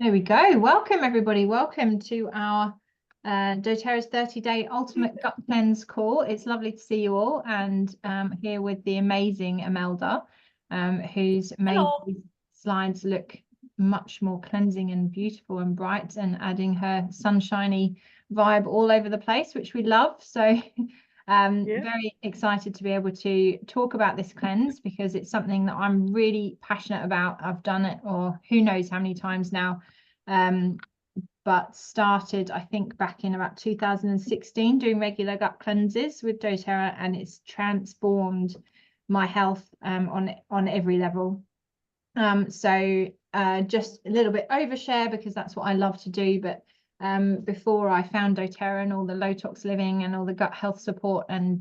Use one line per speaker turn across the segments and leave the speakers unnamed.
There we go. Welcome, everybody. Welcome to our doTERRA's 30-day ultimate gut cleanse call. It's lovely to see you all, and here with the amazing Imelda, who's made
Hello.
these slides look much more cleansing and beautiful and bright, and adding her sunshiny vibe all over the place, which we love. So very excited to be able to talk about this cleanse, because it's something that I'm really passionate about. I've done it, or who knows how many times now, but started, I think, back in about 2016 doing regular gut cleanses with doTERRA, and it's transformed my health on every level. So just a little bit overshare, because that's what I love to do. But before I found doTERRA and all the low tox living and all the gut health support, and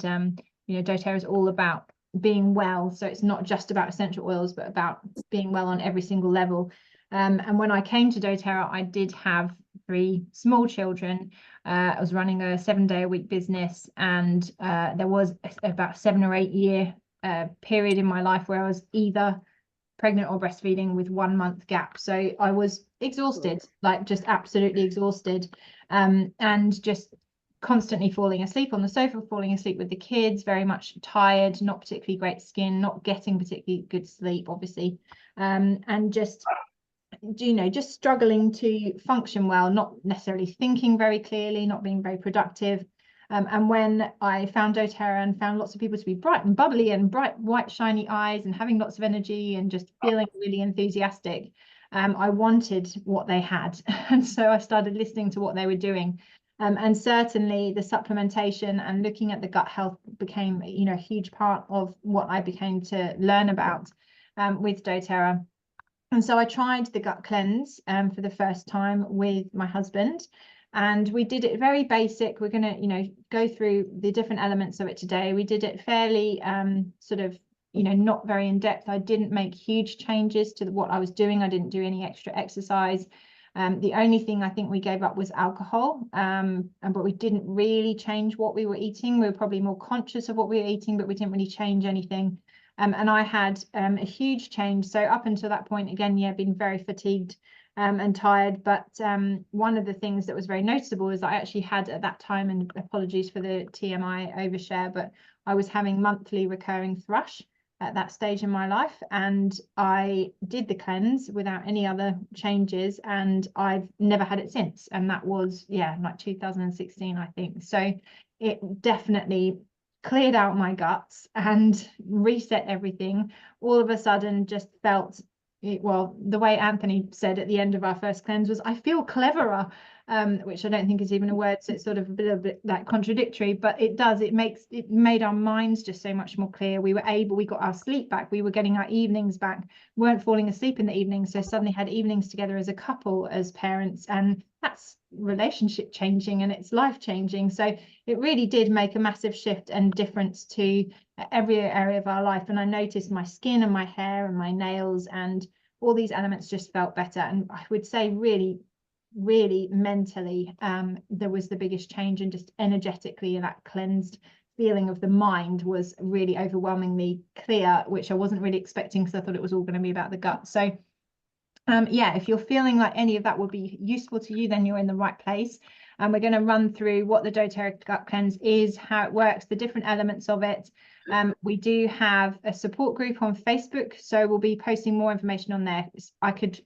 doTERRA is all about being well. So it's not just about essential oils, but about being well on every single level. And when I came to doTERRA, I did have 3 small children. I was running a 7-day-a-week business, and there was about 7 or 8 year period in my life where I was either pregnant or breastfeeding with 1 month gap. So I was exhausted, like just absolutely exhausted, and just constantly falling asleep on the sofa, falling asleep with the kids, very much tired, not particularly great skin, not getting particularly good sleep, obviously, and just just struggling to function well, not necessarily thinking very clearly, not being very productive. And when I found doTERRA and found lots of people to be bright and bubbly and bright, white, shiny eyes and having lots of energy and just feeling really enthusiastic, I wanted what they had. And so I started listening to what they were doing. And certainly the supplementation and looking at the gut health became, a huge part of what I became to learn about with doTERRA. And so I tried the gut cleanse for the first time with my husband, and we did it very basic. We're going to, go through the different elements of it today. We did it fairly sort of, not very in depth. I didn't make huge changes to what I was doing. I didn't do any extra exercise. The only thing I think we gave up was alcohol, but we didn't really change what we were eating. We were probably more conscious of what we were eating, but we didn't really change anything. And I had a huge change. So up until that point, again, been very fatigued and tired. But one of the things that was very noticeable is I actually had at that time, and apologies for the TMI overshare, but I was having monthly recurring thrush at that stage in my life. And I did the cleanse without any other changes, and I've never had it since. And that was, like 2016, I think. So it definitely cleared out my guts and reset everything. All of a sudden just felt well, the way Anthony said at the end of our first cleanse was, I feel cleverer, which I don't think is even a word, so it's sort of a bit like contradictory, but it made our minds just so much more clear. We got our sleep back, we were getting our evenings back, weren't falling asleep in the evenings, so suddenly had evenings together as a couple, as parents, and that's relationship changing and it's life changing. So it really did make a massive shift and difference to every area of our life. And I noticed my skin and my hair and my nails and all these elements just felt better. And I would say really mentally, there was the biggest change, and just energetically, that cleansed feeling of the mind was really overwhelmingly clear, which I wasn't really expecting, because I thought it was all going to be about the gut. So if you're feeling like any of that would be useful to you, then you're in the right place. And we're going to run through what the doTERRA gut cleanse is, how it works, the different elements of it. We do have a support group on Facebook, so we'll be posting more information on there. I could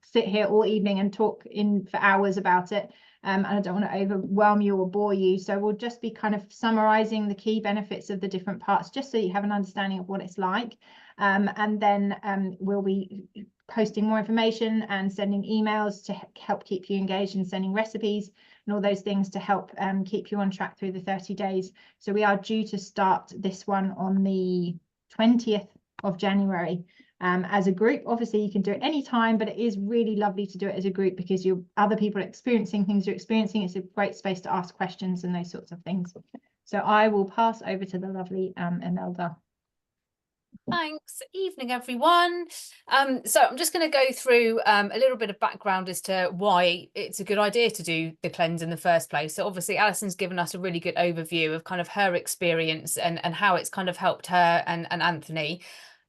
sit here all evening and talk for hours about it, and I don't want to overwhelm you or bore you. So we'll just be kind of summarizing the key benefits of the different parts, just so you have an understanding of what it's like. And then we'll be posting more information and sending emails to help keep you engaged, and sending recipes and all those things to help keep you on track through the 30 days. So we are due to start this one on the 20th of January as a group. Obviously you can do it anytime, but it is really lovely to do it as a group, because other people are experiencing things you're experiencing. It's a great space to ask questions and those sorts of things. So I will pass over to the lovely Imelda.
Thanks. Evening, everyone. So I'm just going to go through a little bit of background as to why it's a good idea to do the cleanse in the first place. So obviously Alison's given us a really good overview of kind of her experience and how it's kind of helped her and Anthony.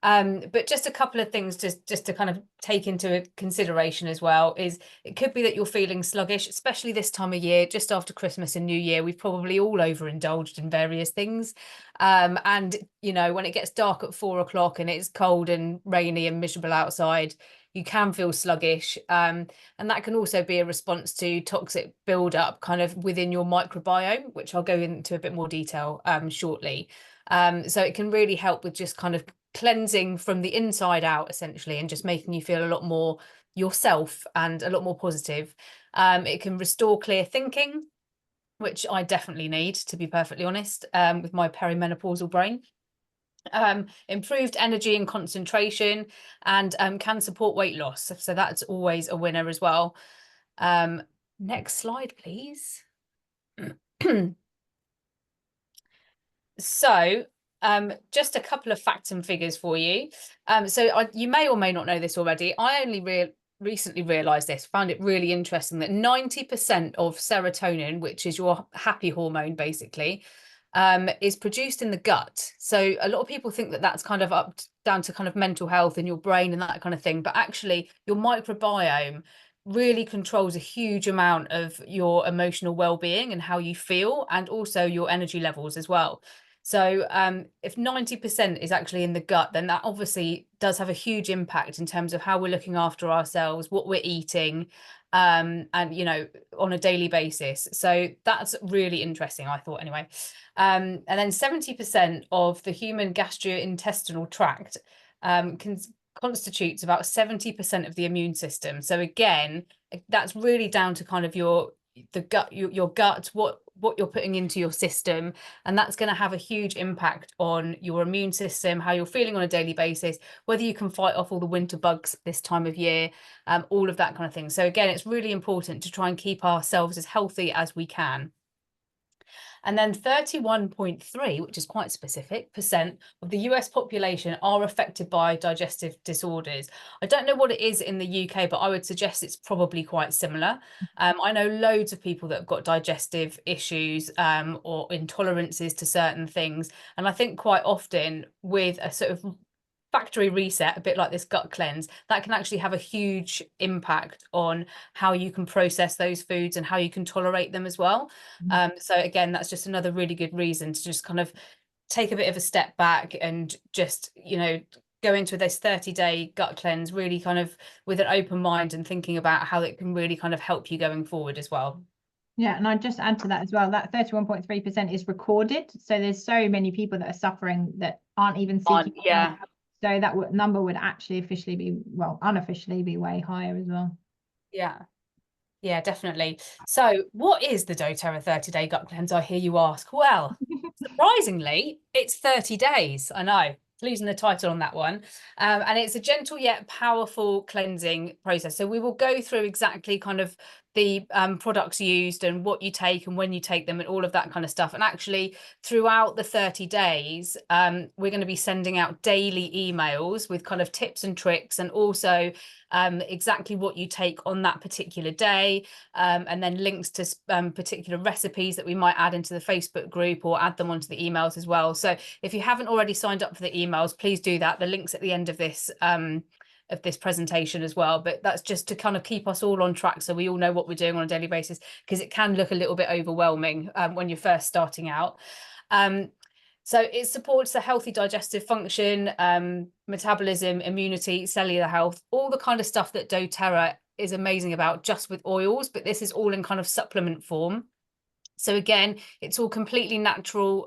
But just a couple of things just to kind of take into consideration as well is it could be that you're feeling sluggish, especially this time of year, just after Christmas and New Year. We've probably all overindulged in various things. And, you know, when it gets dark at 4 o'clock and it's cold and rainy and miserable outside, you can feel sluggish. And that can also be a response to toxic buildup kind of within your microbiome, which I'll go into a bit more detail shortly. So it can really help with just kind of cleansing from the inside out, essentially, and just making you feel a lot more yourself and a lot more positive. It can restore clear thinking, which I definitely need, to be perfectly honest, with my perimenopausal brain. Improved energy and concentration, and can support weight loss. So that's always a winner as well. Next slide, please. So just a couple of facts and figures for you. You may or may not know this already. I only recently realized this, found it really interesting that 90% of serotonin, which is your happy hormone basically, is produced in the gut. So a lot of people think that that's kind of down to kind of mental health in your brain and that kind of thing, but actually your microbiome really controls a huge amount of your emotional well-being and how you feel, and also your energy levels as well. So if 90% is actually in the gut, then that obviously does have a huge impact in terms of how we're looking after ourselves, what we're eating, and, you know, on a daily basis. So that's really interesting, I thought, anyway. And then 70% of the human gastrointestinal tract constitutes about 70% of the immune system. So again, that's really down to kind of your gut, what you're putting into your system, and that's going to have a huge impact on your immune system, how you're feeling on a daily basis, whether you can fight off all the winter bugs this time of year, all of that kind of thing. So again, it's really important to try and keep ourselves as healthy as we can. And then 31.3, which is quite specific, percent of the US population are affected by digestive disorders. I don't know what it is in the UK, but I would suggest it's probably quite similar. I know loads of people that have got digestive issues or intolerances to certain things. And I think quite often with a sort of factory reset, a bit like this gut cleanse, that can actually have a huge impact on how you can process those foods and how you can tolerate them as well. So again, that's just another really good reason to just kind of take a bit of a step back and just, you know, go into this 30-day gut cleanse really kind of with an open mind and thinking about how it can really kind of help you going forward as well.
Yeah, and I'd just add to that as well, that 31.3% is recorded. So there's so many people that are suffering that aren't even seeking.
Yeah.
So that number would actually officially be, well, unofficially be way higher as well.
Yeah. Yeah, definitely. So what is the doTERRA 30-day gut cleanse, I hear you ask? Well, surprisingly, it's 30 days. I know, losing the title on that one. And it's a gentle yet powerful cleansing process. So we will go through exactly kind of the products used and what you take and when you take them and all of that kind of stuff. And actually throughout the 30 days, we're going to be sending out daily emails with kind of tips and tricks, and also exactly what you take on that particular day, and then links to particular recipes that we might add into the Facebook group or add them onto the emails as well. So if you haven't already signed up for the emails, please do that. The link's at the end of this presentation as well, but that's just to kind of keep us all on track so we all know what we're doing on a daily basis, because it can look a little bit overwhelming when you're first starting out. So it supports the healthy digestive function, metabolism, immunity, cellular health, all the kind of stuff that doTERRA is amazing about just with oils, but this is all in kind of supplement form. So again, it's all completely natural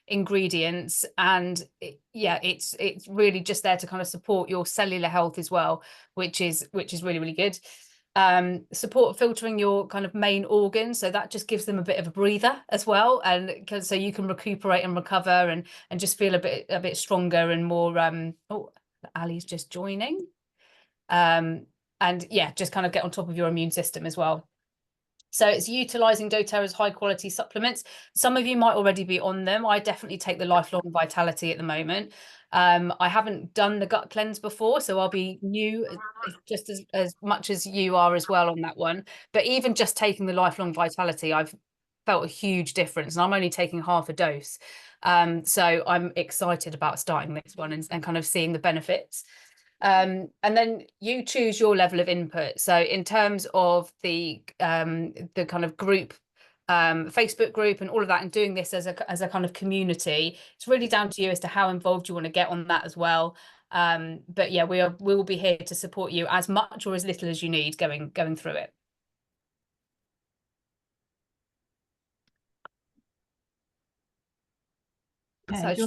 ingredients, and it's really just there to kind of support your cellular health as well, which is really, really good. Support filtering your kind of main organs, so that just gives them a bit of a breather as well, and so you can recuperate and recover and just feel a bit stronger and more. Oh, Ali's just joining. And yeah, just kind of get on top of your immune system as well. So it's utilizing doTERRA's high quality supplements. Some of you might already be on them. I definitely take the Lifelong Vitality at the moment. I haven't done the gut cleanse before, so I'll be new just as much as you are as well on that one. But even just taking the Lifelong Vitality, I've felt a huge difference, and I'm only taking half a dose. So I'm excited about starting this one and kind of seeing the benefits. And then you choose your level of input. So in terms of the kind of group, Facebook group and all of that, and doing this as a kind of community, it's really down to you as to how involved you want to get on that as well. But yeah, we will be here to support you as much or as little as you need going through it.
Okay,
So
do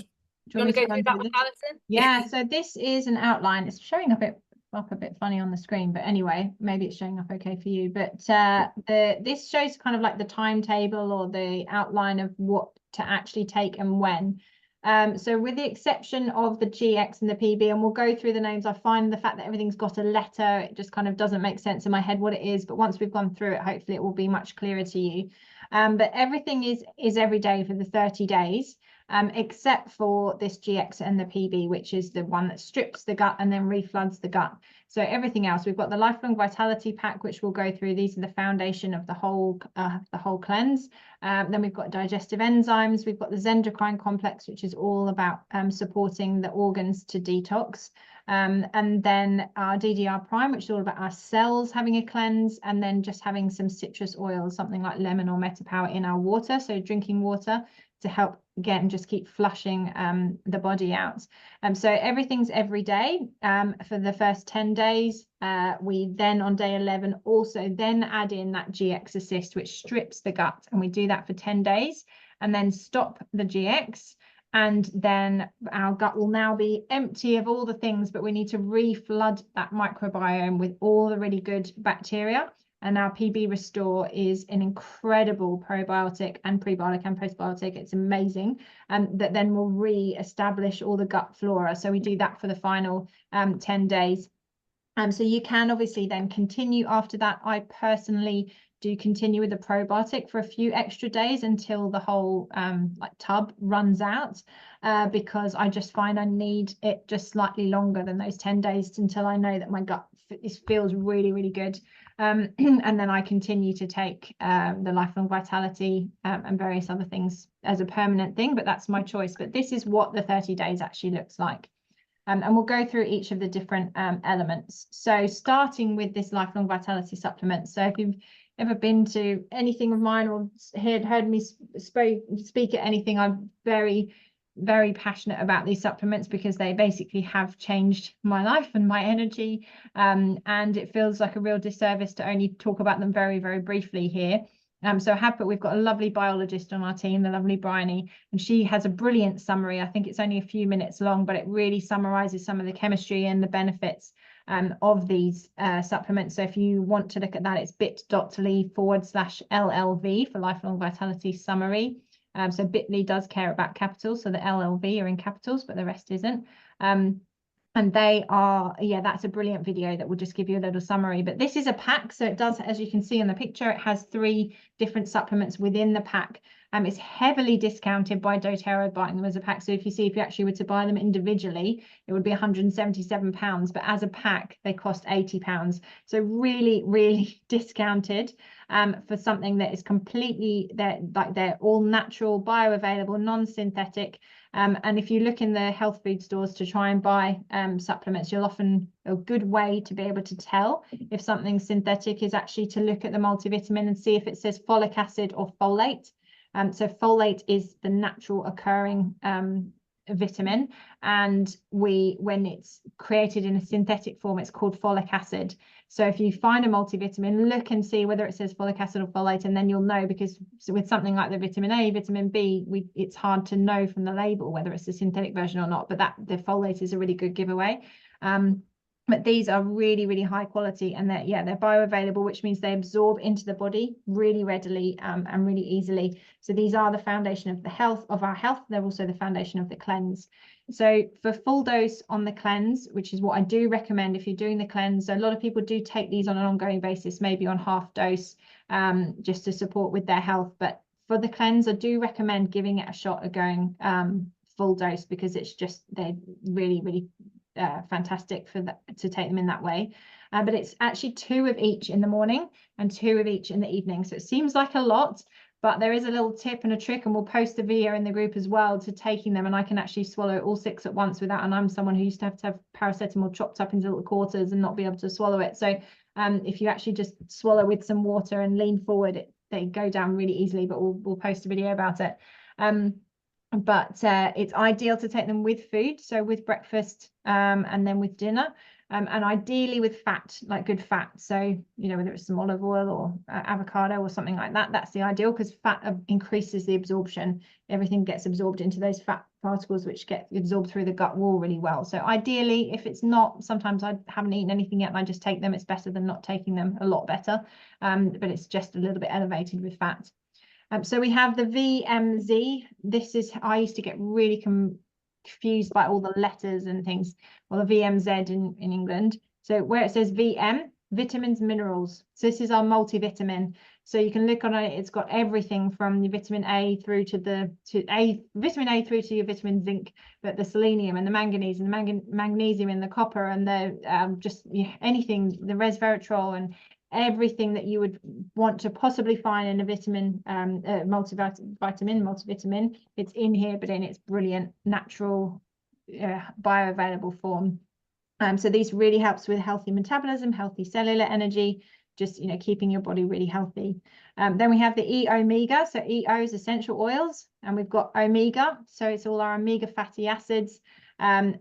you want to go through that with Alison?
Yeah, so this is an outline. It's showing up a bit funny on the screen, but anyway, maybe it's showing up okay for you. But this shows kind of like the timetable or the outline of what to actually take and when. So with the exception of the GX and the PB, and we'll go through the names, I find the fact that everything's got a letter, it just kind of doesn't make sense in my head what it is. But once we've gone through it, hopefully it will be much clearer to you. But everything is every day for the 30 days. Except for this GX and the PB, which is the one that strips the gut and then refloods the gut. So everything else, we've got the Lifelong Vitality Pack, which we'll go through. These are the foundation of the whole cleanse. Then we've got digestive enzymes. We've got the Zendocrine Complex, which is all about supporting the organs to detox. And then our DDR Prime, which is all about our cells having a cleanse, and then just having some citrus oils, something like lemon or metapower in our water, so drinking water, to help again just keep flushing the body out. So everything's every day for the first 10 days. We then on day 11 also then add in that GX Assist, which strips the gut, and we do that for 10 days and then stop the GX. And then our gut will now be empty of all the things, but we need to reflood that microbiome with all the really good bacteria. And our PB Restore is an incredible probiotic and prebiotic and postbiotic. It's amazing. That then will re-establish all the gut flora. So we do that for the final 10 days. So you can obviously then continue after that. I personally do continue with the probiotic for a few extra days until the whole like tub runs out, because I just find I need it just slightly longer than those 10 days until I know that my gut feels really, really good. And then I continue to take the Lifelong Vitality and various other things as a permanent thing, but that's my choice. But this is what the 30 days actually looks like. And we'll go through each of the different elements. So starting with this Lifelong Vitality supplement. So if you've ever been to anything of mine or heard me speak at anything, I'm very, very passionate about these supplements because they basically have changed my life and my energy. And it feels like a real disservice to only talk about them very, very briefly here. So we've got a lovely biologist on our team, the lovely Bryony, and she has a brilliant summary. I think it's only a few minutes long, but it really summarizes some of the chemistry and the benefits of these supplements. So if you want to look at that, it's bit.ly/LLV for Lifelong Vitality Summary. So bit.ly does care about capitals, so the LLV are in capitals, but the rest isn't. And they are, yeah, that's a brilliant video that will just give you a little summary. But this is a pack, so it does, as you can see in the picture, it has 3 different supplements within the pack. It's heavily discounted by doTERRA buying them as a pack. So if you actually were to buy them individually, it would be £177, but as a pack they cost £80. So really, really discounted for something that is completely, they're all natural, bioavailable, non-synthetic. And if you look in the health food stores to try and buy supplements, you'll often, a good way to be able to tell if something's synthetic is actually to look at the multivitamin and see if it says folic acid or folate. So folate is the natural occurring vitamin, and when it's created in a synthetic form, it's called folic acid. So if you find a multivitamin, look and see whether it says folic acid or folate, and then you'll know, because with something like the vitamin A, vitamin B, it's hard to know from the label whether it's a synthetic version or not, but the folate is a really good giveaway. But these are really, really high quality, and they're bioavailable, which means they absorb into the body really readily and really easily. So these are the foundation of our health. They're also the foundation of the cleanse. So for full dose on the cleanse, which is what I do recommend if you're doing the cleanse, a lot of people do take these on an ongoing basis, maybe on half dose, just to support with their health. But for the cleanse, I do recommend giving it a shot of going full dose, because it's just, they're really, really fantastic to take them in that way. But it's actually 2 of each in the morning and 2 of each in the evening. So it seems like a lot, But there is a little tip and a trick, and we'll post a video in the group as well, to taking them, and I can actually swallow all 6 at once without, and I'm someone who used to have paracetamol chopped up into little quarters and not be able to swallow it. So if you actually just swallow with some water and lean forward, they go down really easily, but we'll post a video about it. But it's ideal to take them with food, so with breakfast and then with dinner, and ideally with fat, like good fat. So, you know, whether it's some olive oil or avocado or something like that, that's the ideal, because fat increases the absorption. Everything gets absorbed into those fat particles, which get absorbed through the gut wall really well. So ideally, if it's not, sometimes I haven't eaten anything yet and I just take them, it's better than not taking them, a lot better. But it's just a little bit elevated with fat. So we have the VMZ. This is, I used to get really confused by all the letters and things, or the VMZ in England. So where it says VM, vitamins, minerals. So this is our multivitamin. So you can look on it, it's got everything from your vitamin A through to vitamin A through to your vitamin zinc, but the selenium and the manganese and the magnesium and the copper and the just anything, the resveratrol and everything that you would want to possibly find in a vitamin, multivitamin, it's in here, but in its brilliant natural bioavailable form. So these really helps with healthy metabolism, healthy cellular energy, just, you know, keeping your body really healthy. Then we have the E omega. So EO is essential oils, and we've got omega, so it's all our omega fatty acids.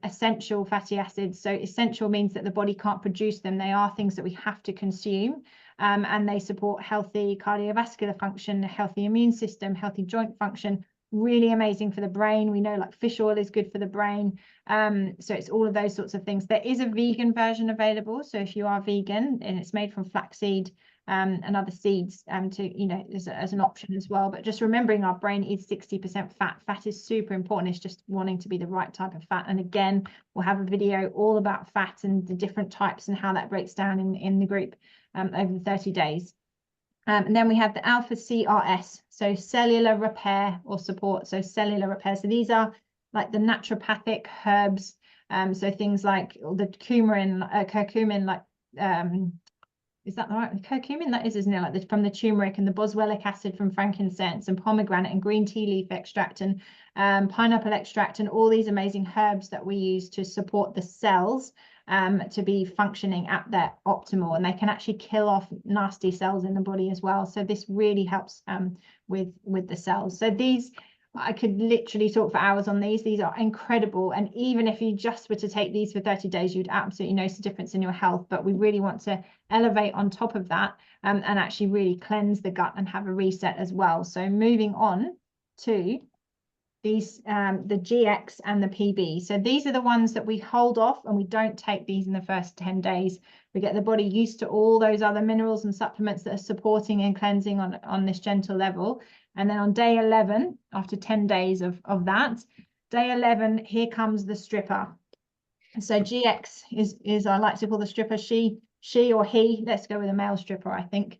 Essential fatty acids. So essential means that the body can't produce them. They are things that we have to consume, and they support healthy cardiovascular function, healthy immune system, healthy joint function. Really amazing for the brain. We know like fish oil is good for the brain. So it's all of those sorts of things. There is a vegan version available. So if you are vegan, and it's made from flaxseed and other seeds, to, you know, as an option as well. But just remembering our brain is 60% fat. Fat is super important. It's just wanting to be the right type of fat. And again, we'll have a video all about fat and the different types and how that breaks down in the group over the 30 days. And then we have the alpha CRS, so cellular repair or support. So cellular repair. So these are like the naturopathic herbs. So things like the curcumin, like is that the right curcumin? That is, isn't it? Like from the turmeric, and the boswellic acid from frankincense, and pomegranate and green tea leaf extract, and pineapple extract, and all these amazing herbs that we use to support the cells to be functioning at their optimal, and they can actually kill off nasty cells in the body as well. So this really helps with the cells. So these, I could literally talk for hours on these. These are incredible. And even if you just were to take these for 30 days, you'd absolutely notice the difference in your health. But we really want to elevate on top of that and actually really cleanse the gut and have a reset as well. So moving on to these, the GX and the PB. So these are the ones that we hold off, and we don't take these in the first 10 days. We get the body used to all those other minerals and supplements that are supporting and cleansing on this gentle level. And then on day 11, after 10 days of that, day 11, here comes the stripper. So GX is I like to call the stripper she or he, let's go with a male stripper, I think,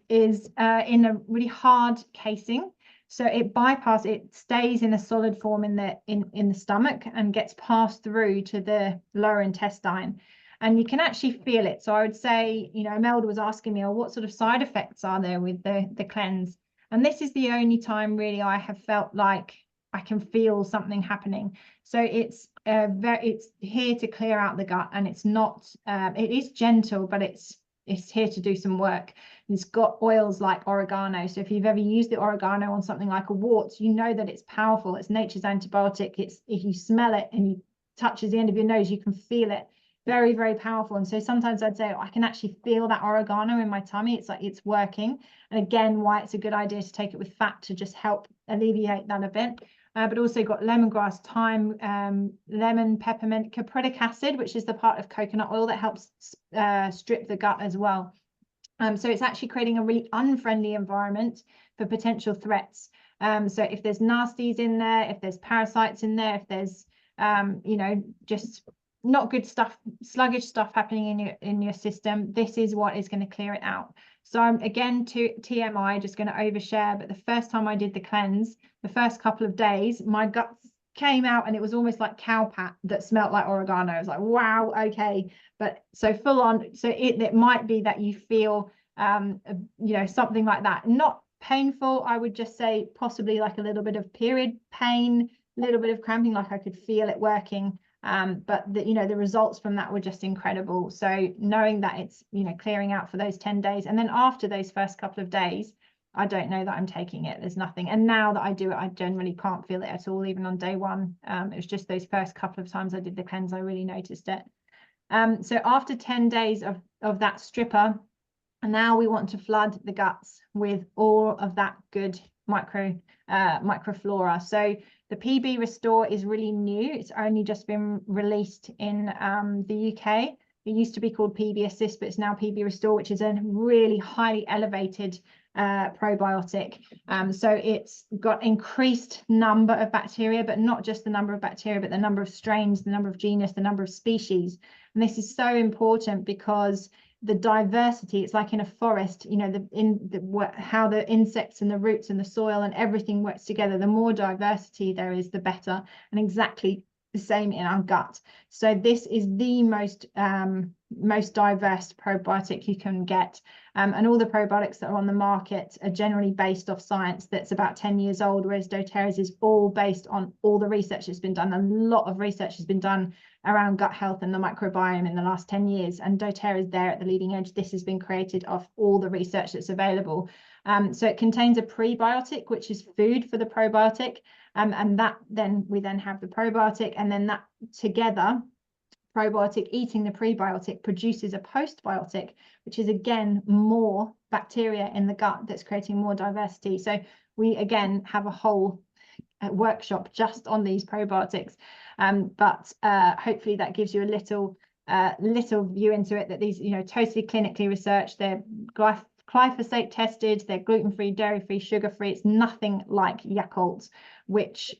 is in a really hard casing. So it stays in a solid form in the stomach and gets passed through to the lower intestine. And you can actually feel it. So I would say, you know, Imelda was asking me, oh, what sort of side effects are there with the cleanse? And this is the only time really I have felt like I can feel something happening. So it's here to clear out the gut, and it's not, it is gentle, but it's here to do some work. It's got oils like oregano. So if you've ever used the oregano on something like a wart, you know that it's powerful. It's nature's antibiotic. It's, if you smell it and you touch the end of your nose, you can feel it. Very, very powerful. And so sometimes I'd say, oh, I can actually feel that oregano in my tummy. It's like it's working. And again, why it's a good idea to take it with fat to just help alleviate that a bit. But also got lemongrass, thyme, lemon, peppermint, capric acid, which is the part of coconut oil that helps strip the gut as well. So it's actually creating a really unfriendly environment for potential threats. So if there's nasties in there, if there's parasites in there, if there's you know, just not good stuff, sluggish stuff happening in your system, this is what is going to clear it out. So I'm again to TMI, just going to overshare, but the first time I did the cleanse, the first couple of days, my guts came out and it was almost like cow pat that smelled like oregano. I was like, wow, okay. But so full on, so it might be that you feel you know, something like that, not painful, I would just say possibly like a little bit of period pain, a little bit of cramping, like I could feel it working. But the results from that were just incredible. So knowing that it's, clearing out for those 10 days, and then after those first couple of days, I don't know that I'm taking it. There's nothing. And now that I do it, I generally can't feel it at all, even on day one. It was just those first couple of times I did the cleanse, I really noticed it. So after 10 days of that stripper, and now we want to flood the guts with all of that good microflora. So the PB Restore is really new. It's only just been released in the UK. It used to be called PB Assist, but it's now PB Restore, which is a really highly elevated probiotic. So it's got increased number of bacteria, but not just the number of bacteria, but the number of strains, the number of genus, the number of species. And this is so important because the diversity, it's like in a forest, how the insects and the roots and the soil and everything works together. The more diversity there is, the better. And exactly the same in our gut. So this is the most diverse probiotic you can get, and all the probiotics that are on the market are generally based off science that's about 10 years old, whereas doTERRA's is all based on all the research that's been done. A lot of research has been done around gut health and the microbiome in the last 10 years, and doTERRA is there at the leading edge. This has been created off all the research that's available. So it contains a prebiotic, which is food for the probiotic, and that we then have the probiotic, and then that together, probiotic eating the prebiotic produces a postbiotic, which is again more bacteria in the gut that's creating more diversity. So we again have a whole workshop just on these probiotics, but hopefully that gives you a little view into it, that these totally clinically researched, they're glyphosate tested, they're gluten-free, dairy-free, sugar-free. It's nothing like Yakult, which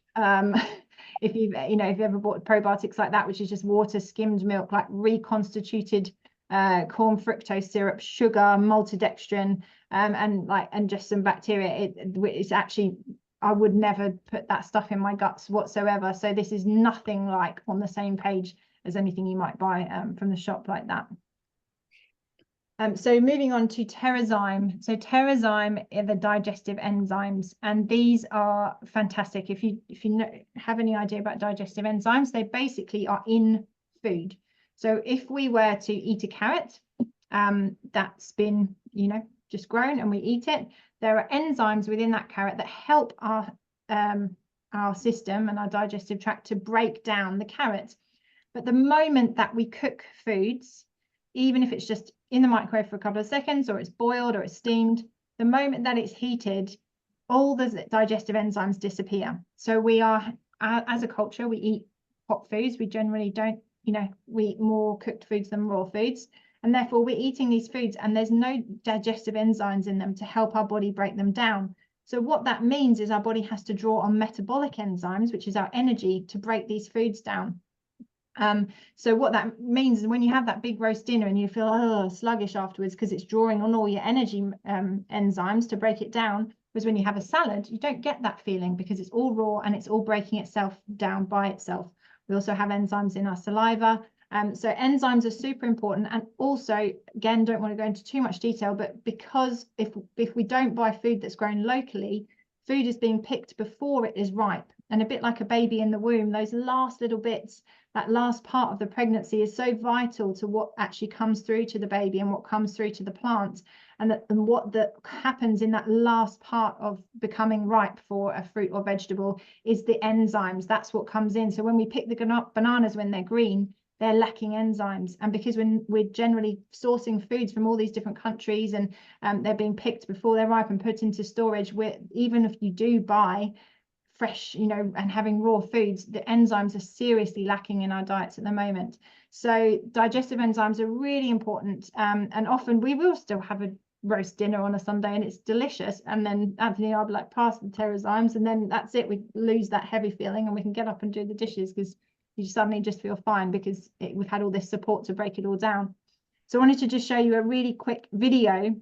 if you've ever bought probiotics like that, which is just water, skimmed milk, like reconstituted corn fructose syrup, sugar, maltodextrin, and just some bacteria, it's actually, I would never put that stuff in my guts whatsoever. So this is nothing like on the same page as anything you might buy from the shop like that. So moving on to TerraZyme. So TerraZyme are the digestive enzymes, and these are fantastic. If you have any idea about digestive enzymes, they basically are in food. So if we were to eat a carrot that's been just grown and we eat it, there are enzymes within that carrot that help our system and our digestive tract to break down the carrot. But the moment that we cook foods, even if it's just in the microwave for a couple of seconds, or it's boiled or it's steamed, the moment that it's heated, all the digestive enzymes disappear. So we are, as a culture, we eat hot foods. We generally don't, we eat more cooked foods than raw foods. And therefore we're eating these foods and there's no digestive enzymes in them to help our body break them down. So what that means is our body has to draw on metabolic enzymes, which is our energy, to break these foods down. So what that means is when you have that big roast dinner and you feel sluggish afterwards because it's drawing on all your energy enzymes to break it down, whereas when you have a salad, you don't get that feeling because it's all raw and it's all breaking itself down by itself. We also have enzymes in our saliva. So enzymes are super important. And also, again, don't want to go into too much detail, but because if we don't buy food that's grown locally, food is being picked before it is ripe. And a bit like a baby in the womb, those last little bits, that last part of the pregnancy is so vital to what actually comes through to the baby and what comes through to the plant, and what happens in that last part of becoming ripe for a fruit or vegetable is the enzymes. That's what comes in. So when we pick the bananas when they're green, they're lacking enzymes. And because when we're generally sourcing foods from all these different countries and they're being picked before they're ripe and put into storage, even if you do buy fresh, and having raw foods, the enzymes are seriously lacking in our diets at the moment. So digestive enzymes are really important. And often we will still have a roast dinner on a Sunday and it's delicious. And then Anthony and I'll be like, pass the TerraZymes, and then that's it. We lose that heavy feeling and we can get up and do the dishes because you suddenly just feel fine because we've had all this support to break it all down. So I wanted to just show you a really quick video,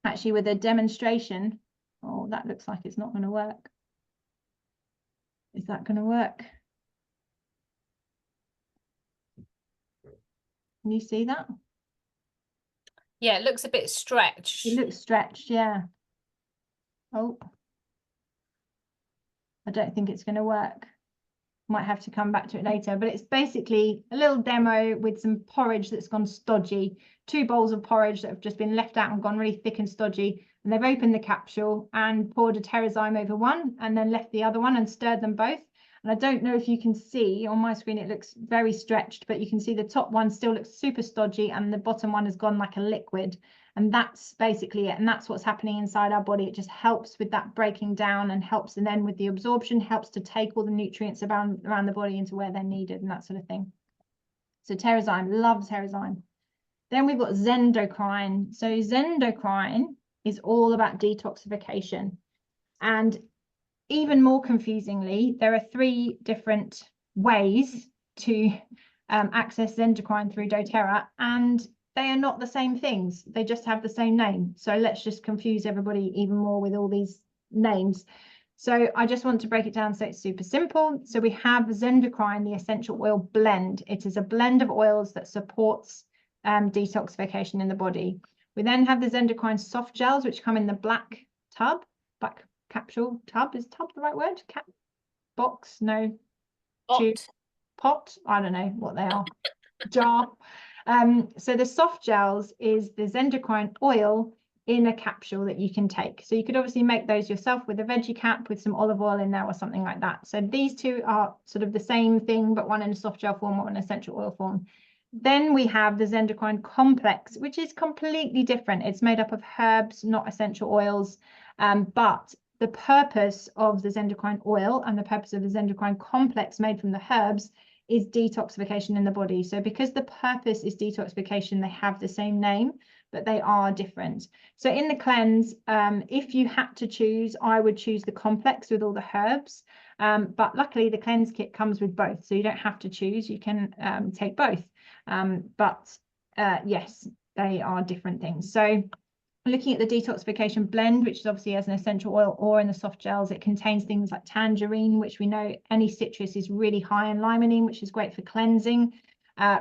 actually, with a demonstration. Oh, that looks like it's not going to work. Is that going to work? Can you see that?
Yeah, it looks a bit stretched.
It looks stretched, yeah. Oh, I don't think it's going to work. Might have to come back to it later, but it's basically a little demo with some porridge that's gone stodgy, 2 bowls of porridge that have just been left out and gone really thick and stodgy, and they've opened the capsule and poured a doTERRA's over one and then left the other one and stirred them both. And I don't know if you can see on my screen, it looks very stretched, but you can see the top one still looks super stodgy and the bottom one has gone like a liquid. And that's basically it. And that's what's happening inside our body. It just helps with that breaking down and helps, and then with the absorption, helps to take all the nutrients around the body into where they're needed and that sort of thing. So TerraZyme, love TerraZyme. Then we've got Zendocrine. So Zendocrine is all about detoxification. And even more confusingly, there are 3 different ways to access Zendocrine through doTERRA, and they are not the same things. They just have the same name. So let's just confuse everybody even more with all these names. So I just want to break it down so it's super simple. So we have Zendocrine, the essential oil blend. It is a blend of oils that supports detoxification in the body. We then have the Zendocrine soft gels, which come in the black capsule tub. Is tub the right word? Box? No. Tube. Pot? I don't know what they are. Jar. So the soft gels is the Zendocrine oil in a capsule that you can take. So you could obviously make those yourself with a veggie cap with some olive oil in there or something like that. So these 2 are sort of the same thing, but one in a soft gel form or an essential oil form. Then we have the Zendocrine complex, which is completely different. It's made up of herbs, not essential oils, but the purpose of the Zendocrine oil and the purpose of the Zendocrine complex made from the herbs is detoxification in the body. So because the purpose is detoxification, they have the same name, but they are different. So in the cleanse, if you had to choose, I would choose the complex with all the herbs. But luckily the cleanse kit comes with both, so you don't have to choose, you can take both. Yes, they are different things. So looking at the detoxification blend, which is obviously as an essential oil or in the soft gels, it contains things like tangerine, which we know any citrus is really high in limonene, which is great for cleansing.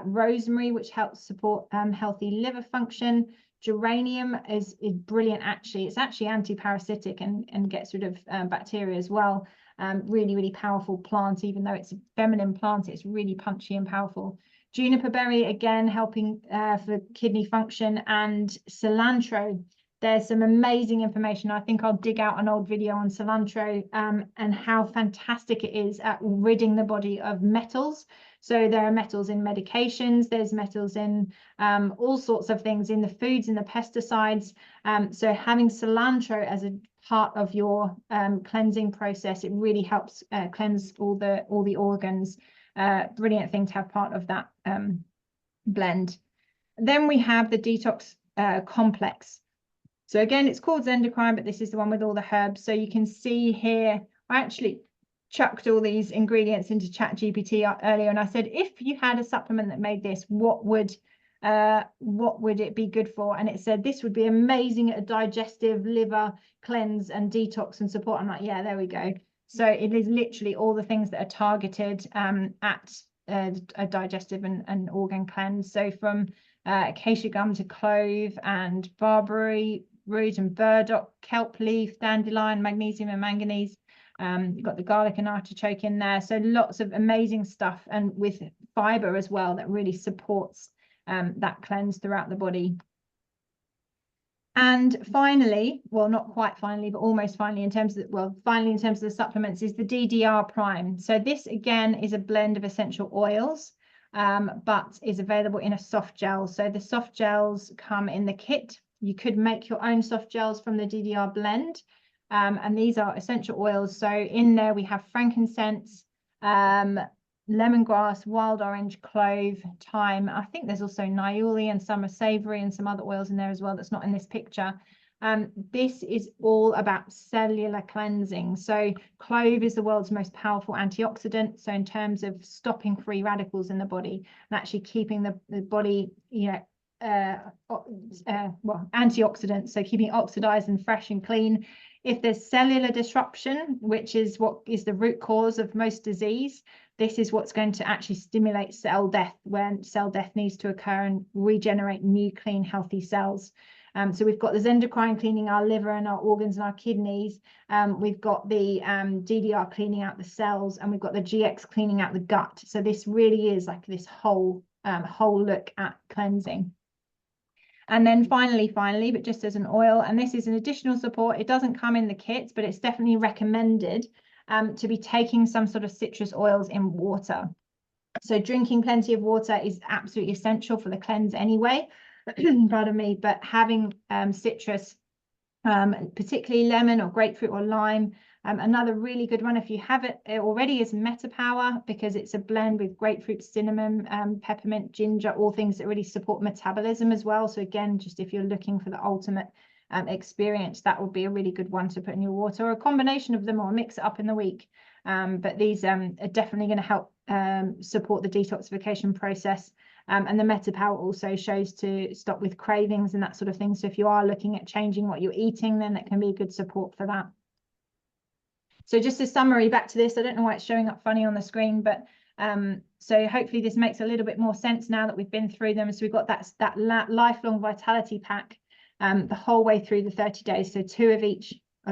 Rosemary, which helps support healthy liver function. Geranium is brilliant, actually. It's actually anti-parasitic and gets rid of bacteria as well. Really, really powerful plant, even though it's a feminine plant, it's really punchy and powerful. Juniper berry, again, helping for kidney function, and cilantro. There's some amazing information. I think I'll dig out an old video on cilantro and how fantastic it is at ridding the body of metals. So there are metals in medications, there's metals in all sorts of things, in the foods, in the pesticides. So having cilantro as a part of your cleansing process, it really helps cleanse all the organs. Brilliant thing to have part of that blend. Then we have the detox complex. So again, it's called Zendocrine, but this is the one with all the herbs. So you can see here, I actually chucked all these ingredients into ChatGPT earlier, and I said, if you had a supplement that made this, what would it be good for? And it said this would be amazing at a digestive, liver cleanse and detox and support. I'm like, yeah, there we go. So it is literally all the things that are targeted at a digestive and organ cleanse. So from acacia gum to clove and barberry root and burdock, kelp leaf, dandelion, magnesium and manganese. You've got the garlic and artichoke in there. So lots of amazing stuff, and with fiber as well, that really supports that cleanse throughout the body. And finally, well, not quite finally, but almost finally in terms of, well, finally in terms of the supplements, is the DDR Prime. So this again is a blend of essential oils, but is available in a soft gel. So the soft gels come in the kit. You could make your own soft gels from the DDR blend. And these are essential oils. So in there we have frankincense, lemongrass, wild orange, clove, thyme. I think there's also niaouli and some are savory and some other oils in there as well that's not in this picture. This is all about cellular cleansing. So clove is the world's most powerful antioxidant. So in terms of stopping free radicals in the body and actually keeping the body, you know, well, antioxidants, so keeping it oxidized and fresh and clean. If there's cellular disruption, which is what is the root cause of most disease, this is what's going to actually stimulate cell death when cell death needs to occur and regenerate new, clean, healthy cells. So we've got the endocrine cleaning our liver and our organs and our kidneys. We've got the DDR cleaning out the cells, and we've got the GX cleaning out the gut. So this really is like this whole look at cleansing. And then finally, but just as an oil, and this is an additional support, it doesn't come in the kits, but it's definitely recommended to be taking some sort of citrus oils in water. So drinking plenty of water is absolutely essential for the cleanse anyway, pardon me, but having citrus, particularly lemon or grapefruit or lime. Another really good one, if you have it already, is Metapower, because it's a blend with grapefruit, cinnamon, peppermint, ginger, all things that really support metabolism as well. So again, just if you're looking for the ultimate experience, that would be a really good one to put in your water, or a combination of them, or mix it up in the week. But these are definitely going to help support the detoxification process. And the Metapower also shows to stop with cravings and that sort of thing. So if you are looking at changing what you're eating, then that can be a good support for that. So just a summary back to this, I don't know why it's showing up funny on the screen, but so hopefully this makes a little bit more sense now that we've been through them. So we've got that lifelong vitality pack the whole way through the 30 days. So 2 of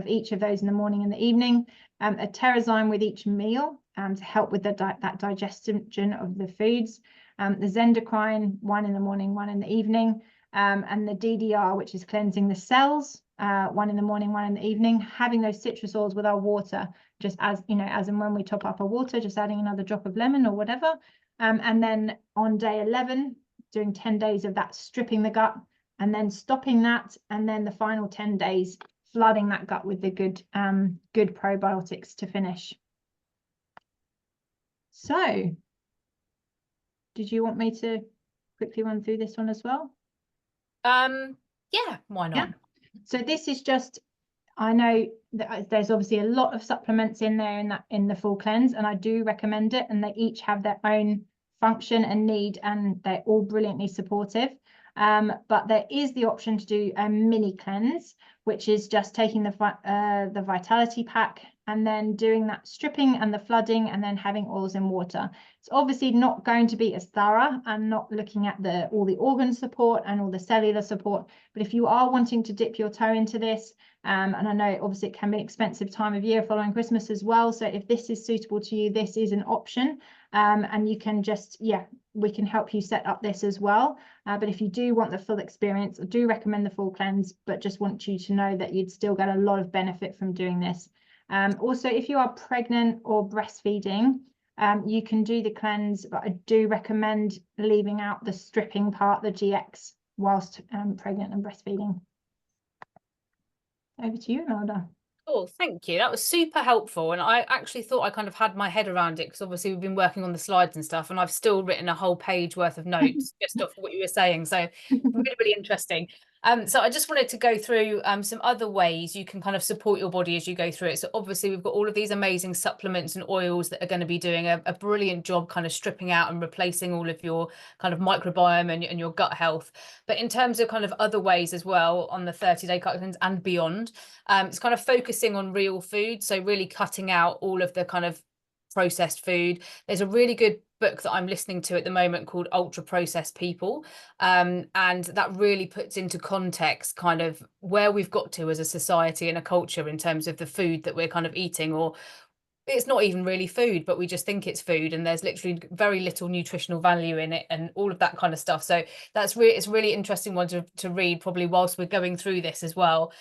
each of those in the morning and the evening, a TERRA'Zyme with each meal to help with that digestion of the foods, the Zendocrine, 1 in the morning, 1 in the evening, and the DDR, which is cleansing the cells, 1 in the morning, 1 in the evening, having those citrus oils with our water, just as and when we top up our water, just adding another drop of lemon or whatever. And then on day 11, doing 10 days of that, stripping the gut, and then stopping that, and then the final 10 days flooding that gut with the good probiotics to finish. So did you want me to quickly run through this one as well?
Yeah, why not?
Yeah. So this is just, I know that there's obviously a lot of supplements in there in the full cleanse, and I do recommend it, and they each have their own function and need, and they're all brilliantly supportive. But there is the option to do a mini cleanse, which is just taking the vitality pack and then doing that stripping and the flooding, and then having oils in water. It's obviously not going to be as thorough and not looking at all the organ support and all the cellular support. But if you are wanting to dip your toe into this, and I know obviously it can be an expensive time of year following Christmas as well. So if this is suitable to you, this is an option. And you can just, we can help you set up this as well. But if you do want the full experience, I do recommend the full cleanse, but just want you to know that you'd still get a lot of benefit from doing this. Also, if you are pregnant or breastfeeding, you can do the cleanse, but I do recommend leaving out the stripping part, the GX, whilst pregnant and breastfeeding. Over to you, Imelda.
Oh, thank you. That was super helpful. And I actually thought I kind of had my head around it, because obviously we've been working on the slides and stuff, and I've still written a whole page worth of notes just off what you were saying. So really, really interesting. So I just wanted to go through some other ways you can kind of support your body as you go through it. So obviously we've got all of these amazing supplements and oils that are going to be doing a brilliant job kind of stripping out and replacing all of your kind of microbiome and your gut health. But in terms of kind of other ways as well on the 30-day cut cleanse and beyond, it's kind of focusing on real food. So really cutting out all of the kind of processed food. There's a really good book that I'm listening to at the moment called Ultra Processed People, and that really puts into context kind of where we've got to as a society and a culture in terms of the food that we're kind of eating, or it's not even really food, but we just think it's food, and there's literally very little nutritional value in it and all of that kind of stuff. So it's a really interesting one to read, probably whilst we're going through this as well,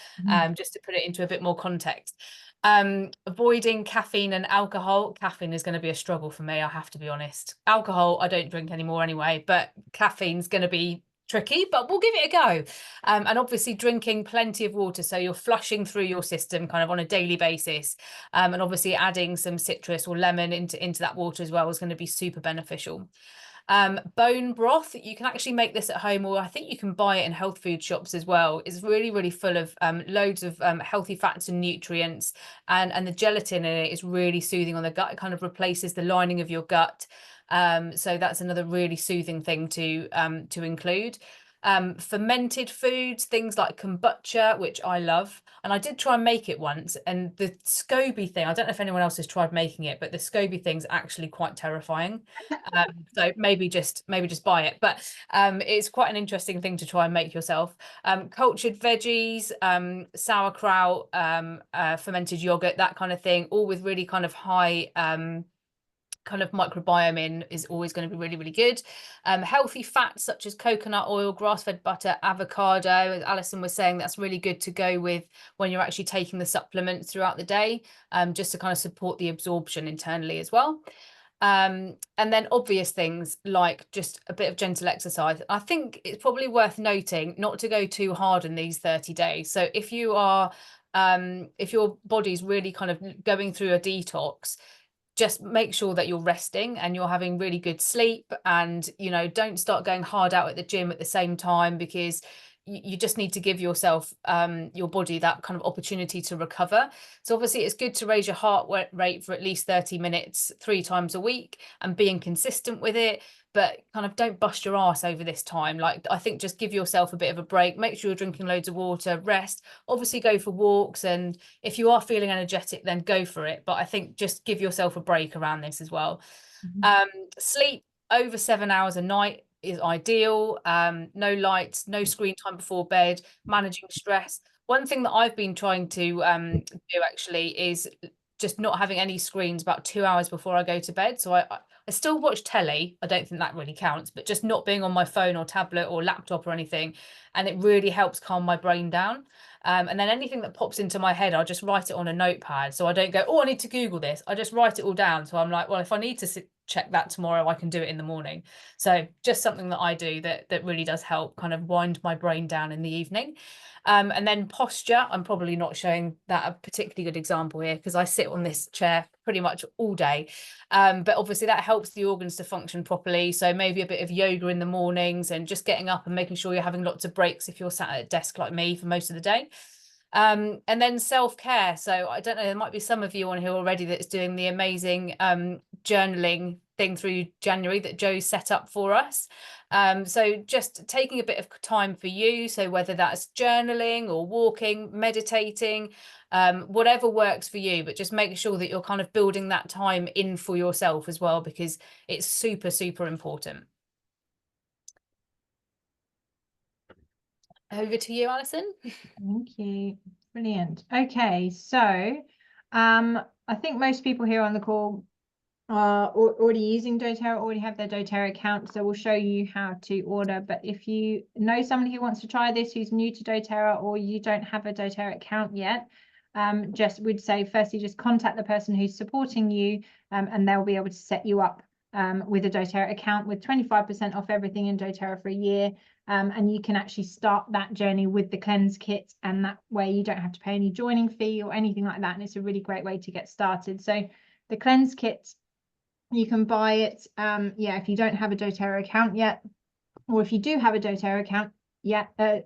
just to put it into a bit more context. Avoiding caffeine and alcohol. Caffeine is going to be a struggle for me, I have to be honest. Alcohol I don't drink anymore anyway, but caffeine's going to be tricky, but we'll give it a go. And obviously drinking plenty of water, so you're flushing through your system kind of on a daily basis, and obviously adding some citrus or lemon into that water as well is going to be super beneficial. Bone broth, you can actually make this at home, or I think you can buy it in health food shops as well. It's really, really full of loads of healthy fats and nutrients, and the gelatin in it is really soothing on the gut. It kind of replaces the lining of your gut. So that's another really soothing thing to include. fermented foods, things like kombucha, which I love. And I did try and make it once, and the SCOBY thing, I don't know if anyone else has tried making it, but the SCOBY thing's actually quite terrifying. So maybe just buy it, but it's quite an interesting thing to try and make yourself. Cultured veggies, sauerkraut, fermented yogurt, that kind of thing, all with really kind of high kind of microbiome in, is always going to be really, really good. Healthy fats such as coconut oil, grass-fed butter, avocado, as Alison was saying, that's really good to go with when you're actually taking the supplements throughout the day, just to kind of support the absorption internally as well. And then obvious things like just a bit of gentle exercise. I think it's probably worth noting not to go too hard in these 30 days. So if you are if your body's really kind of going through a detox, just make sure that you're resting and you're having really good sleep, and don't start going hard out at the gym at the same time, because you just need to give yourself your body that kind of opportunity to recover. So obviously it's good to raise your heart rate for at least 30 minutes 3 times a week and being consistent with it, but kind of don't bust your ass over this time. Like, I think just give yourself a bit of a break, make sure you're drinking loads of water, rest, obviously go for walks, and if you are feeling energetic, then go for it, but I think just give yourself a break around this as well. Sleep over 7 hours a night is ideal. No lights, no screen time before bed, managing stress. One thing that I've been trying to do actually is just not having any screens about 2 hours before I go to bed. So I still watch telly. I don't think that really counts, but just not being on my phone or tablet or laptop or anything. And it really helps calm my brain down. And then anything that pops into my head, I'll just write it on a notepad. So I don't go, oh, I need to Google this. I just write it all down. So I'm like, well, if I need to check that tomorrow, I can do it in the morning. So just something that I do that really does help kind of wind my brain down in the evening. And then posture, I'm probably not showing that a particularly good example here because I sit on this chair pretty much all day. But obviously that helps the organs to function properly. So maybe a bit of yoga in the mornings and just getting up and making sure you're having lots of breaks if you're sat at a desk like me for most of the day. And then self-care. So I don't know, there might be some of you on here already that's doing the amazing journaling thing through January that Joe set up for us. So just taking a bit of time for you. So whether that's journaling or walking, meditating, whatever works for you, but just make sure that you're kind of building that time in for yourself as well, because it's super, super important. Over to you, Alison.
Thank you. Brilliant. Okay, so I think most people here on the call are already using doTERRA, already have their doTERRA account, so we'll show you how to order. But if you know somebody who wants to try this, who's new to doTERRA, or you don't have a doTERRA account yet, we'd say firstly just contact the person who's supporting you, and they'll be able to set you up with a doTERRA account with 25% off everything in doTERRA for a year. And you can actually start that journey with the cleanse kit, and that way you don't have to pay any joining fee or anything like that, and it's a really great way to get started. So the cleanse kit, you can buy it if you don't have a doTERRA account yet, or if you do have a doTERRA account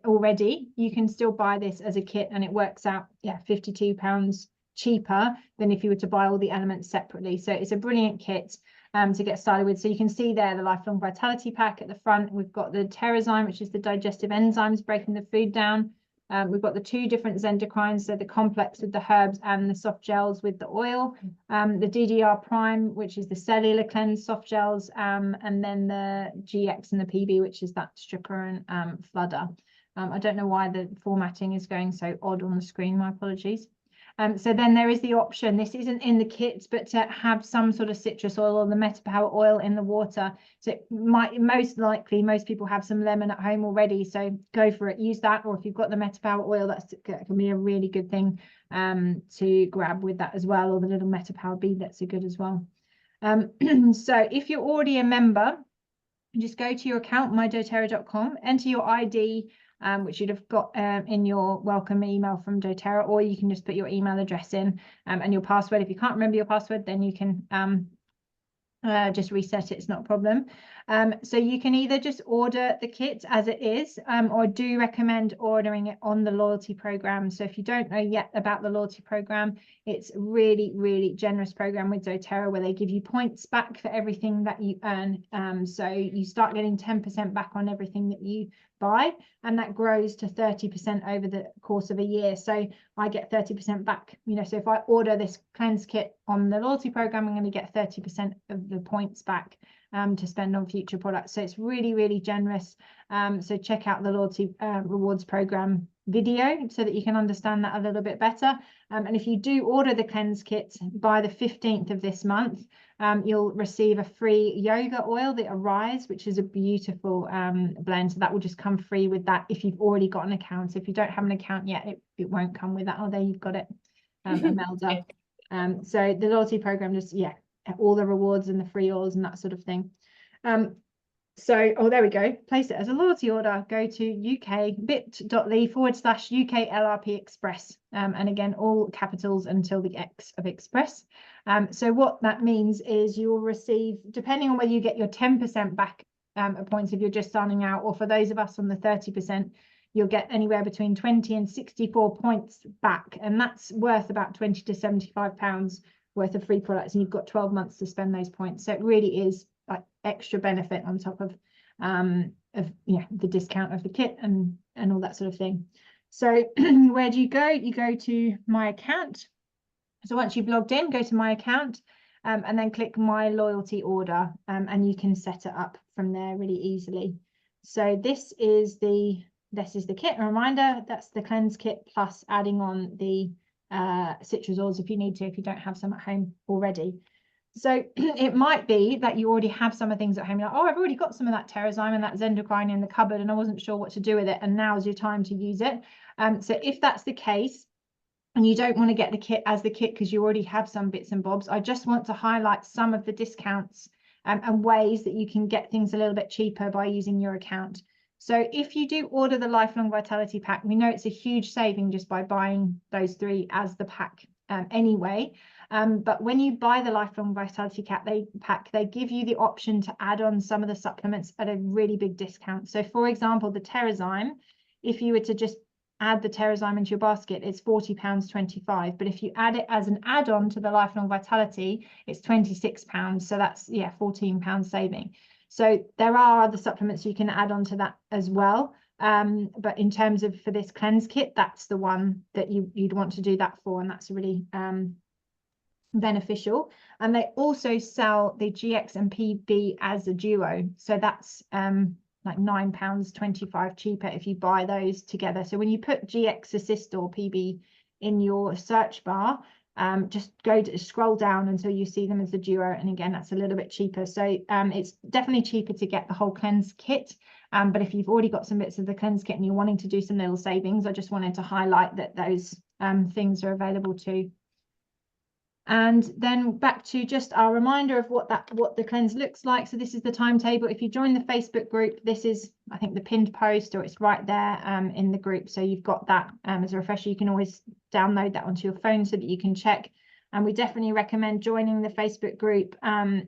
already, you can still buy this as a kit, and it works out £52 cheaper than if you were to buy all the elements separately. So it's a brilliant kit to get started with. So you can see there the Lifelong Vitality Pack at the front. We've got the TerraZyme, which is the digestive enzymes breaking the food down. We've got the 2 different Zendocrines, so the complex with the herbs and the soft gels with the oil. The DDR Prime, which is the cellular cleanse soft gels, and then the GX and the PB, which is that stripper and flooder. I don't know why the formatting is going so odd on the screen. My apologies. So then there is the option, this isn't in the kit, but to have some sort of citrus oil or the Metapower oil in the water. So it might, most likely, most people have some lemon at home already, so go for it, use that. Or if you've got the Metapower oil, that can be a really good thing to grab with that as well, or the little Metapower bead, that's a good as well. So if you're already a member, just go to your account, mydoterra.com, enter your ID, which you'd have got in your welcome email from doTERRA, or you can just put your email address in and your password. If you can't remember your password, then you can just reset it, it's not a problem. So you can either just order the kit as it is, or do recommend ordering it on the loyalty program. So if you don't know yet about the loyalty program, it's a really, really generous program with doTERRA where they give you points back for everything that you earn. So you start getting 10% back on everything that you buy, and that grows to 30% over the course of a year. So I get 30% back, you know, so if I order this cleanse kit on the loyalty program, I'm going to get 30% of the points back to spend on future products. So it's really, really generous. So check out the loyalty rewards program video so that you can understand that a little bit better. And if you do order the cleanse kit by the 15th of this month, you'll receive a free yoga oil, the Arise, which is a beautiful blend. So that will just come free with that if you've already got an account. So if you don't have an account yet, it won't come with that. Oh, there you've got it, Imelda. So the loyalty program just, yeah, all the rewards and the free oils and that sort of thing. So, oh, there we go. Place it as a loyalty order. Go to bit.ly/UK LRP Express. And again, all capitals until the X of Express. So what that means is you will receive, depending on whether you get your 10% back at points if you're just starting out, or for those of us on the 30%, you'll get anywhere between 20 and 64 points back. And that's worth about 20 to 75 pounds worth of free products. And you've got 12 months to spend those points. So it really is like extra benefit on top of the discount of the kit and all that sort of thing. So where do you go? You go to my account. So once you've logged in, go to my account and then click my loyalty order, and you can set it up from there really easily. So this is the kit. A reminder, that's the cleanse kit plus adding on the citrus oils if you need to, if you don't have some at home already. So it might be that you already have some of things at home. You're like, oh, I've already got some of that TerraZyme and that Zendocrine in the cupboard and I wasn't sure what to do with it, and now's your time to use it. So if that's the case and you don't want to get the kit as the kit because you already have some bits and bobs, I just want to highlight some of the discounts and ways that you can get things a little bit cheaper by using your account. So if you do order the Lifelong Vitality Pack, we know it's a huge saving just by buying those 3 as the pack anyway. But when you buy the Lifelong Vitality Pack, they give you the option to add on some of the supplements at a really big discount. So for example, the TerraZyme, if you were to just add the TerraZyme into your basket, it's £40.25. But if you add it as an add-on to the Lifelong Vitality, it's £26. So that's, yeah, £14 saving. So there are other supplements you can add on to that as well. But in terms of for this cleanse kit, that's the one that you'd want to do that for. And that's really beneficial. And they also sell the GX and PB as a duo. So that's like £9.25 cheaper if you buy those together. So when you put GX Assist or PB in your search bar, just scroll down until you see them as a duo, and again that's a little bit cheaper. So it's definitely cheaper to get the whole cleanse kit, but if you've already got some bits of the cleanse kit and you're wanting to do some little savings, I just wanted to highlight that those things are available too. And then back to just our reminder of what the cleanse looks like. So this is the timetable. If you join the Facebook group, this is, I think, the pinned post, or it's right there in the group. So you've got that as a refresher. You can always download that onto your phone so that you can check. And we definitely recommend joining the Facebook group and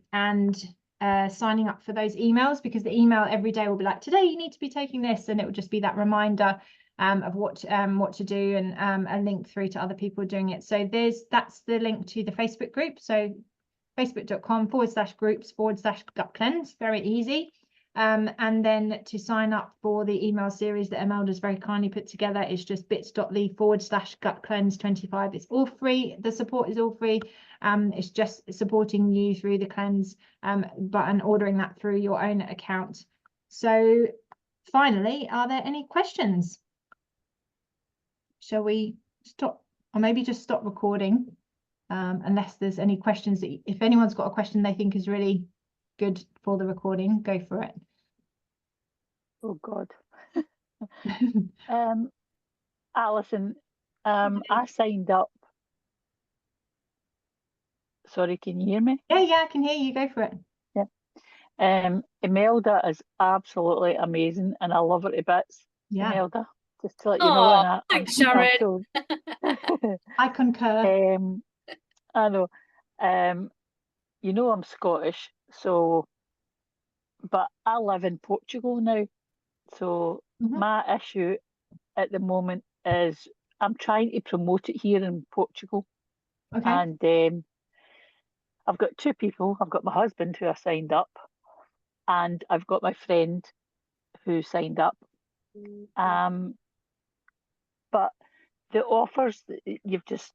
signing up for those emails, because the email every day will be like, today you need to be taking this, and it will just be that reminder of what to do, and a link through to other people doing it. So that's the link to the Facebook group. So facebook.com/groups/gut cleanse, very easy. And then to sign up for the email series that Imelda's very kindly put together is just bit.ly/gut cleanse 25. It's all free. The support is all free. It's just supporting you through the cleanse button, ordering that through your own account. So finally, are there any questions? Shall we stop, or maybe just stop recording, unless there's any questions that if anyone's got a question they think is really good for the recording, go for it.
Oh God. Alison, I signed up. Sorry, can you hear me?
Yeah, I can hear you. Go for it.
Yeah. Imelda is absolutely amazing, and I love her to bits. Yeah. Imelda, just to let you know. And
Thanks, Sharon.
I concur.
I know. You know I'm Scottish, so but I live in Portugal now, so my issue at the moment is I'm trying to promote it here in Portugal.
Okay.
And I've got two people. I've got my husband who I signed up, and I've got my friend who signed up. But the offers that you've just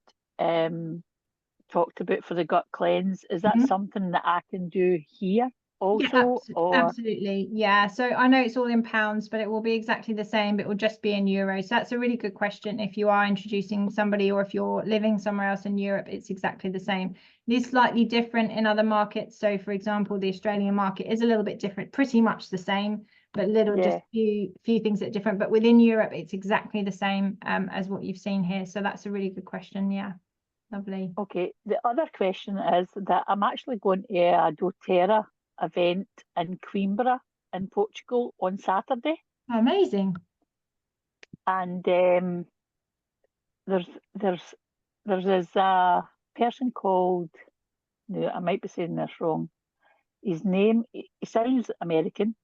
talked about for the gut cleanse, is that something that I can do here also?
Absolutely. Yeah. So I know it's all in pounds, but it will be exactly the same, but it will just be in euros. So that's a really good question. If you are introducing somebody, or if you're living somewhere else in Europe, it's exactly the same. It is slightly different in other markets. So for example, the Australian market is a little bit different, pretty much the same, but just few things that are different. But within Europe, it's exactly the same as what you've seen here. So that's a really good question. Yeah. Lovely.
Okay. The other question is that I'm actually going to a doTERRA event in Coimbra in Portugal on Saturday.
Amazing.
And there's a person called, no, I might be saying this wrong. His name, he sounds American,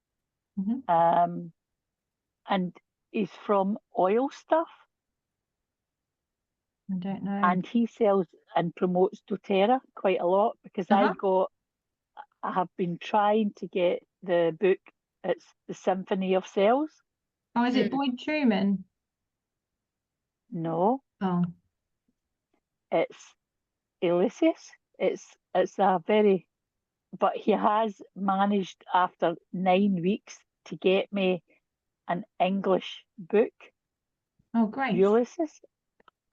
and he's from Oil Stuff.
I don't know.
And he sells and promotes doTERRA quite a lot, because I have been trying to get the book. It's The Symphony of Cells.
Oh, is it Boyd Truman?
No.
Oh.
It's Ulysses. It's a very, but he has managed after 9 weeks to get me an English book.
Oh, great.
Ulysses.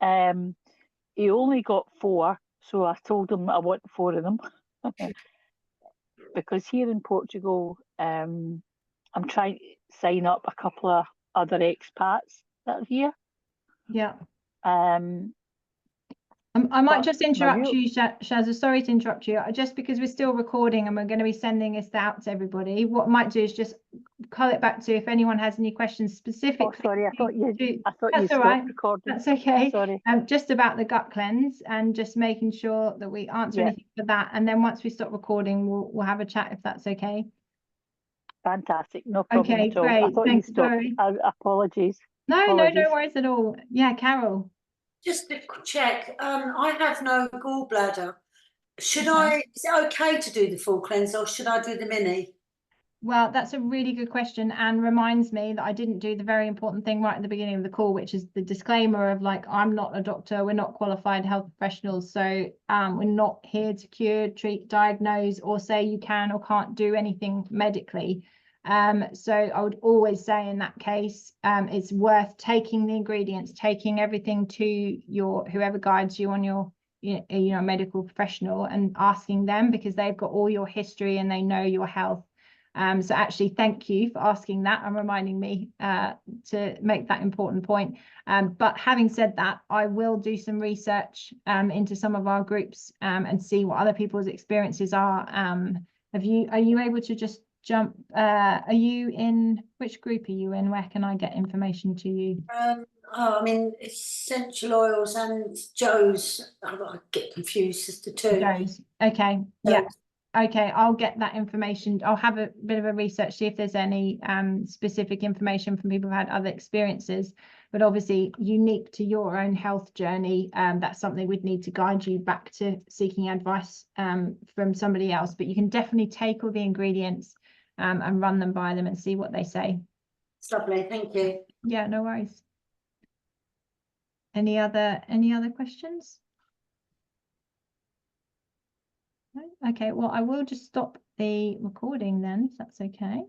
He only got 4, so I told him I want 4 of them. Because here in Portugal, I'm trying to sign up a couple of other expats that are here.
Yeah.
I
might just interrupt you, Shazza. Sorry to interrupt you. Just because we're still recording and we're going to be sending this out to everybody, what I might do is just call it back to if anyone has any questions specifically.
Oh, sorry, I thought you stopped recording.
That's okay.
Sorry.
Just about the gut cleanse and just making sure that we answer anything for that. And then once we stop recording, we'll have a chat if that's okay.
Fantastic. No problem
at all. Great.
I thought
Thanks,
you stopped. Apologies.
No worries at all. Yeah, Carol.
Just to check, I have no gallbladder. Is it okay to do the full cleanse, or should I do the mini?
Well, that's a really good question, and reminds me that I didn't do the very important thing right at the beginning of the call, which is the disclaimer of like, I'm not a doctor, we're not qualified health professionals, so we're not here to cure, treat, diagnose, or say you can or can't do anything medically. So I would always say in that case, it's worth taking the ingredients, taking everything to whoever guides you on your medical professional, and asking them, because they've got all your history and they know your health. So actually, thank you for asking that and reminding me to make that important point. But having said that, I will do some research into some of our groups and see what other people's experiences are. Are you able to just jump? Are you in, which group are you in? Where can I get information to you?
I'm in essential oils and Joe's. I get confused as to two.
Joe's. Okay. Yeah. Okay, I'll get that information. I'll have a bit of a research, see if there's any specific information from people who've had other experiences, but obviously unique to your own health journey. That's something we'd need to guide you back to seeking advice from somebody else, but you can definitely take all the ingredients and run them by them and see what they say.
It's lovely, thank you.
Yeah, no worries. Any other questions? Okay, well, I will just stop the recording then, if that's okay.